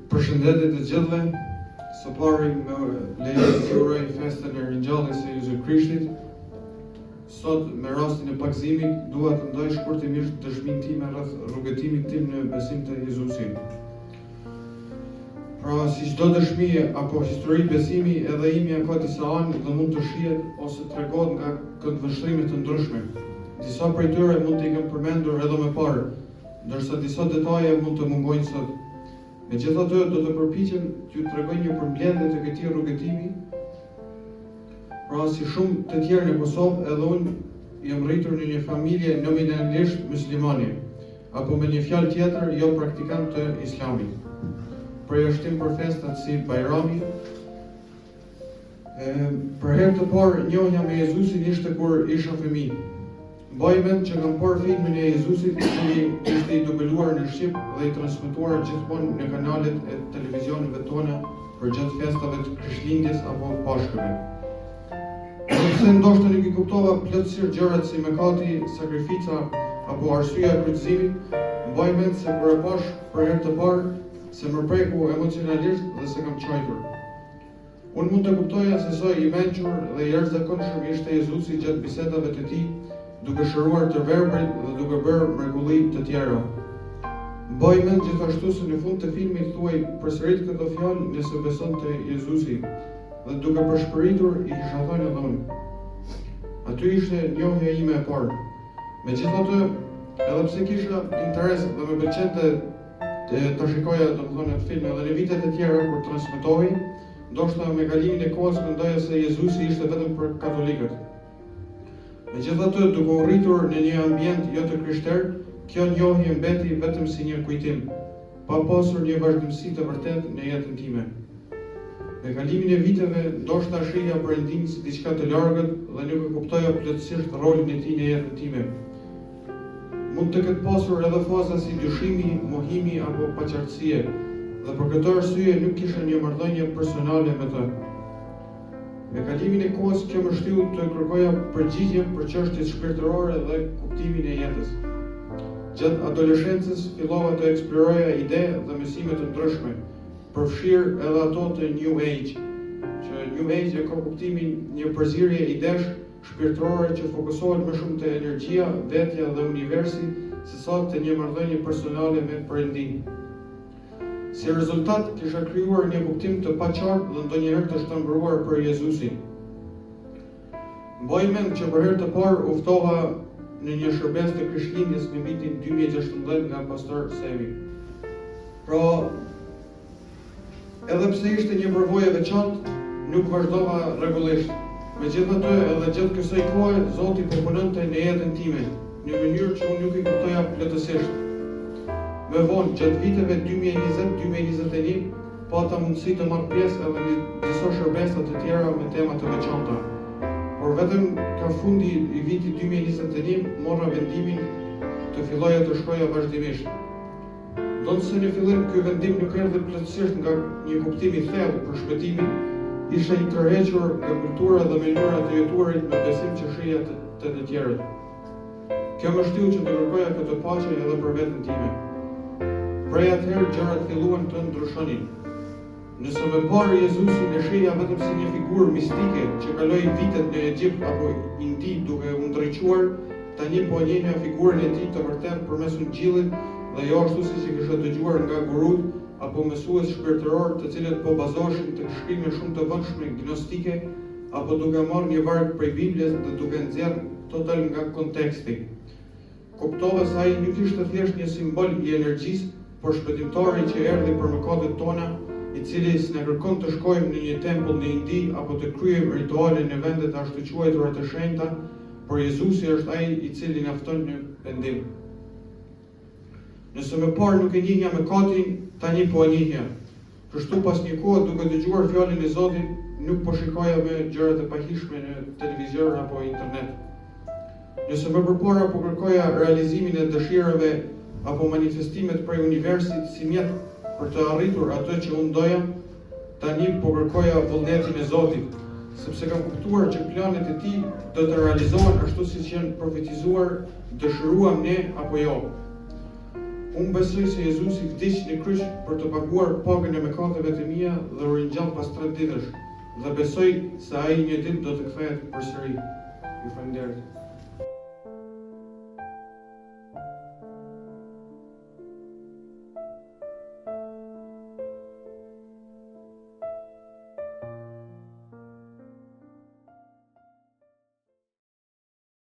Përshëndetje të gjithëve. Së pari me leje të uroj festën e ringjalljes së Jezu Krishtit. Sot me rastin e pagëzimit dua të ndaj shkurtimisht dëshminë time rreth rrugëtimit tim në besim te Jezusi. Pra, si çdo dëshmi apo histori besimi, edhe imja ka disa anë dhe mund të shihet ose tregohet nga këndvështrime të ndryshme. Disa prej tyre mund t'i kem përmendur edhe më parë, ndërsa disa detaje mund të mungojnë sot. Megjithatë, do të përpiqem t'ju tregoj një përmbledhje të këtij rrugëtimi. Pra, si shumë të tjerë në Kosovë, edhe unë jam rritur në një familje nominalisht muslimane, apo me një fjalë tjetër, jo praktikant të Islamit. Përjashtim për festat si Bajrami. Për herë të parë njohja me Jezusin ishte kur isha fëmijë. Mbaj mend që kam parë filmin e Jezusit, i cili ishte i dubëluar në shqip dhe i transmetuar gjithmonë në kanalet e televizioneve tona për gjatë festave të Krishtlindjes apo Pashkëve. Sepse ndoshta nuk i kuptova plotësisht gjërat si mëkati, sakrifica apo arsyeja e kryqëzimit, mbaj mend se kur e pash për herë të parë, se më preku emocionalisht dhe se kam qajtur. Unë mund të kuptoja se sa i mençur dhe i jashtëzakonshëm ishte Jezusi gjatë bisedave të tij, duke shëruar të verbrit dhe duke bërë mrekulli të tjera. Mbaj mend gjithashtu se në fund të filmit thuaj përsërit këtë fjalë nëse besonte Jezusi, dhe duke përshpëritur i kisha thënë edhe unë. Aty ishte njohja ime e parë. Megjithatë, edhe pse kisha interes dhe më pëlqente ta shikoja domethënë atë film edhe në vitet e tjera kur transmetohej, ndoshta me kalimin e kohës mendoja se Jezusi ishte vetëm për katolikët. Megjithatë, duke u rritur në një ambient jo të krishterë, kjo njohje mbeti vetëm si një kujtim, pa pasur një vazhdimsi të vërtetë në jetën time. Me kalimin e viteve, ndoshta shihja Perëndin si diçka të largët dhe nuk e kuptoja plotësisht rolin e tij në jetën time. Mund të ketë pasur edhe faza si dyshimi, mohimi apo paqartësie, dhe për këtë arsye nuk kisha një marrëdhënie personale me të. Me kalimin e kohës, kjo më shtyu të kërkoja përgjigje për çështjet shpirtërore dhe kuptimin e jetës. Gjatë adoleshencës fillova të eksploroja ide dhe mësime të ndryshme, përfshirë edhe ato të New Age, që New Age e ka kuptimin një përzierje idesh shpirtërore që fokusohet më shumë te energjia, vetja dhe universi, sesa te një marrëdhënie personale me Perëndin. Si rezultat, kisha krijuar një kuptim të paqartë dhe ndonjëherë të shtëmbruar për Jezusin. Mbaj mend që për herë të parë u ftova në një shërbes të Krishtlindjes në vitin 2016 nga pastor Semi. Pra, edhe pse ishte një përvojë e veçantë, nuk vazhdova rregullisht. Megjithatë, edhe gjatë kësaj kohe, Zoti po punonte në jetën time, në mënyrë që unë nuk i kuptoja plotësisht. Më vonë, gjatë viteve 2020-2021, pata mundësi të marr pjesë edhe në disa shërbesa të tjera me tema të veçanta. Por vetëm ka fundi i vitit 2021 morra vendimin të filloja të shkoja vazhdimisht. Ndonse në fillim ky vendim nuk erdhi plotësisht nga një kuptim i thellë për shpëtimin, isha i tërhequr nga kultura dhe mënyra të jetuarit me besim që shihja të tjerët. Kjo më shtyu që të kërkoja këtë paqe edhe për veten time. Prej atëherë gjërat filluan të ndryshonin. Nëse më parë Jezusin e shihja vetëm si një figurë mistike që kaloi vitet në Egjipt apo Indi duke u ndriçuar, tani po njehja figurën e tij të vërtetë përmes ungjillit dhe jo ashtu siç e kisha dëgjuar nga gurut apo mësues shpirtëror të cilët po bazoheshin tek shkrime shumë të vëndshme gnostike apo duke marrë një varg prej Biblës dhe duke nxjerrë total nga konteksti. Kuptova se ai nuk ishte thjesht një simbol i energjisë, por shpëtimtari që erdhi për mëkatet tona, i cili s'na kërkon të shkojmë në një tempull në Indi apo të kryejmë rituale në vendet ashtu quajtura të shenjta, por Jezusi është ai i cili na fton në pendim. Nëse më parë nuk e njihja mëkatin, tani po e njihja. Kështu pas një kohë duke dëgjuar fjalën e Zotit, nuk po shikoja me gjërat e pahishme në televizion apo internet. Nëse më përpara po kërkoja realizimin e dëshirave apo manifestimet prej universit si mjet për të arritur atë që unë doja, tani po kërkoja vullnetin e Zotit, sepse kam kuptuar që planet e tij do të realizohen ashtu siç janë profetizuar, dëshiruam ne apo jo. Unë besoj se Jezusi vdiq në kryq për të paguar pagën e mëkateve të mia dhe u ringjall pas 3 ditësh, dhe besoj se ai një ditë do të kthehet përsëri. Ju falenderoj.